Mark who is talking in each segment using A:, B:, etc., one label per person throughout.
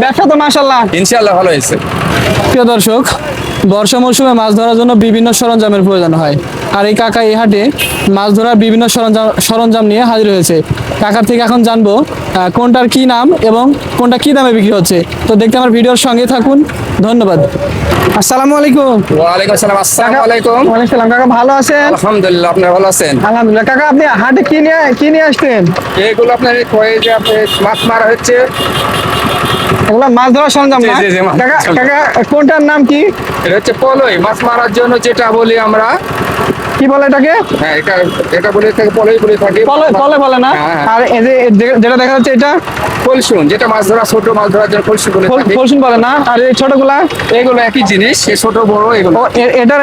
A: ব্যবসা তো মাশাআল্লাহ
B: ইনশাআল্লাহ ভালো হয়েছে।
A: প্রিয় দর্শক, বর্ষা মৌসুমে মাছ ধরার জন্য বিভিন্ন সরঞ্জামের প্রয়োজন হয়, আর এই কাকা এই হাটে মাছ ধরার বিভিন্ন সরঞ্জাম নিয়ে হাজির হয়েছে। কাকার থেকে এখন জানবো কোনটার কি নাম এবং কোনটা কি দামে বিক্রি হচ্ছে। তো দেখতে আমার ভিডিওর সঙ্গে থাকুন, ধন্যবাদ। আসসালামু আলাইকুম।
B: ওয়ালাইকুম আসসালাম। আসসালামু আলাইকুম।
A: ওয়ালাইকুম সালাম। কাকা ভালো আছেন?
B: আলহামদুলিল্লাহ, আপনারা ভালো আছেন?
A: আলহামদুলিল্লাহ। কাকা আপনি হাটে কি নিয়ে আসছেন?
B: এগুলো আপনার কয়ে যে আপনি মাছ মারা হচ্ছে।
A: এগুলো মাছ ধরার সরঞ্জাম না?
B: জি, জি, মাছ
A: কাকা
B: সরঞ্জাম।
A: কাকা কোনটার নাম কি?
B: এটা হচ্ছে পলই, মাছ মারার জন্য যেটা বলি আমরা।
A: কি বলে এটাকে?
B: হ্যাঁ, এটা বলে থাকে, পলই বলে থাকি।
A: পলে বলে না?
B: হ্যাঁ।
A: আর এই যে যেটা দেখা যাচ্ছে এটা
B: কলসুন, যেটা মাছ ধরা, ছোট মাছ ধরার জন্য কলসুন বলে থাকি।
A: ফলসুন বলে না? আর এই ছোটগুলা?
B: এগুলো একই জিনিস, সে ছোট বড় এগুলো।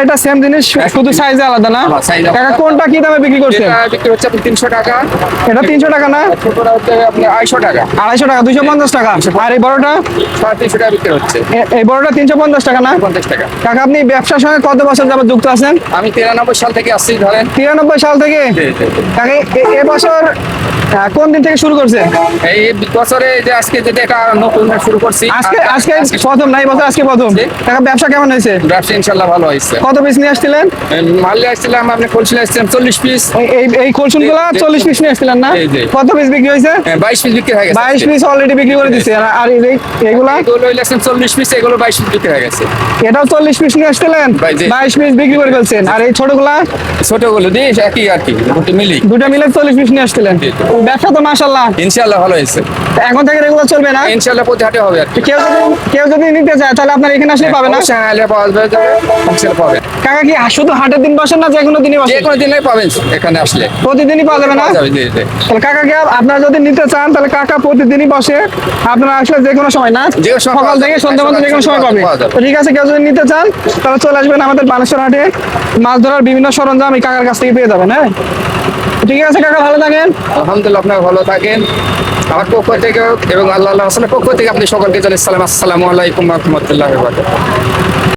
A: এটা সেম জিনিস, শুধু সাইজে আলাদা না?
B: size আলাদা।
A: কাকা কোনটা কি দামে বিক্রি করছেন?
B: এটা বিক্রি হচ্ছে আপনি 300 টাকা।
A: এটা 300 টাকা না?
B: ছোটটা হচ্ছে আপনি 250 টাকা।
A: 250 টাকা, 250 টাকা। আর এই বড়টা?
B: 350 টাকা বিক্রি হচ্ছে।
A: এই বড়টা 350 টাকা না?
B: 50 টাকা।
A: কাকা আপনি ব্যবসার সঙ্গে কত বছর যাবত যুক্ত আছেন?
B: আমি 93 সাল থেকে আসছি ধরেন।
A: 93 সাল থেকে? কাকা এবছর কোন দিন থেকে শুরু করছেন?
B: এই বছরে যে আজকে যেটা এটা নতুন শুরু করছি।
A: আজকে প্রথম না, এই বছর আজকে প্রথম?
B: জি।
A: কাকা ব্যবসা কেমন হয়েছে?
B: ব্যবসা ইনশাল্লাহ ভালো হয়েছে।
A: কত পিস নিয়ে আসছিলেন?
B: মাল্লে আসছিলাম, আপনি কলসিলে আসছিলাম 40 পিস।
A: এই কলসুন গুলা
B: জি, জি।
A: 40 পিস নিয়ে আসছিলেন না?
B: জি, জি।
A: কত পিস বিক্রি হয়েছে?
B: 22 পিস বিক্রি হয়ে গেছে।
A: 22 পিস অলরেডি বিক্রি করে দিচ্ছে। আর এগুলা?
B: এগুলো হইলে 40 পিস, এগুলো 22 পিস বিক্রি হয়ে গেছে।
A: এটাও 40 পিস নিয়ে আসছিলেন,
B: জি।
A: 22 পিস বিক্রি করে ফেলছেন। আর এই ছোটগুলা?
B: ছোটগুলো দিয়ে একই আর কি, দুটো মিলি।
A: দুটা মিলে 40 পিস নিয়ে আসছিলেন।
B: জি, জি।
A: ব্যবসা তো মাশাআল্লাহ
B: ইনশাল্লাহ ভালো হয়েছে।
A: এখন থেকে রেগুলার চলবে না?
B: ইনশাল্লাহ প্রতি হাটে হবে আর কি।
A: কেউ যদি নিতে চায় তাহলে আপনার এখানে আসলে পাবে না?
B: অবশ্যই আইলে পাওয়া যাবে, ইনশাল্লাহ পাবেন।
A: কাকা কি শুধু হাটের দিন বসেন না যে কোনো দিনই
B: যে
A: বসেন?
B: কোনো দিনে পাবেন এখানে আসলে।
A: প্রতিদিনই পাওয়া যাবে না?
B: পাওয়া যাবে, জি, জি।
A: তাহলে কাকাকে আপনারা যদি নিতে চান তাহলে কাকা প্রতিদিনই বসে, আপনারা আসলে যে কোনো সময় না,
B: যে কোনো সময়
A: সকাল
B: পাওয়া
A: থেকে
B: যাবে।
A: সন্ধ্যা পর্যন্ত যে কোনো সময় পাবে।
B: পাওয়া যাবে।
A: তো ঠিক আছে, কেউ যদি নিতে চান তাহলে চলে আসবেন আমাদের বানেশ্বর হাটে। মাছ ধরার বিভিন্ন সরঞ্জাম এই কাকার কাছ থেকে পেয়ে যাবেন। হ্যাঁ, ঠিক আছে কাকা, ভালো থাকেন।
B: আলহামদুলিল্লাহ, আপনারা ভালো থাকেন। আমার পক্ষ থেকে এবং আল্লাহ রাসূলের পক্ষ থেকে আপনি সকলকে জানাই সালাম। আসসালামু আলাইকুম ওয়া রাহমাতুল্লাহি ওয়া বারাকাতুহু।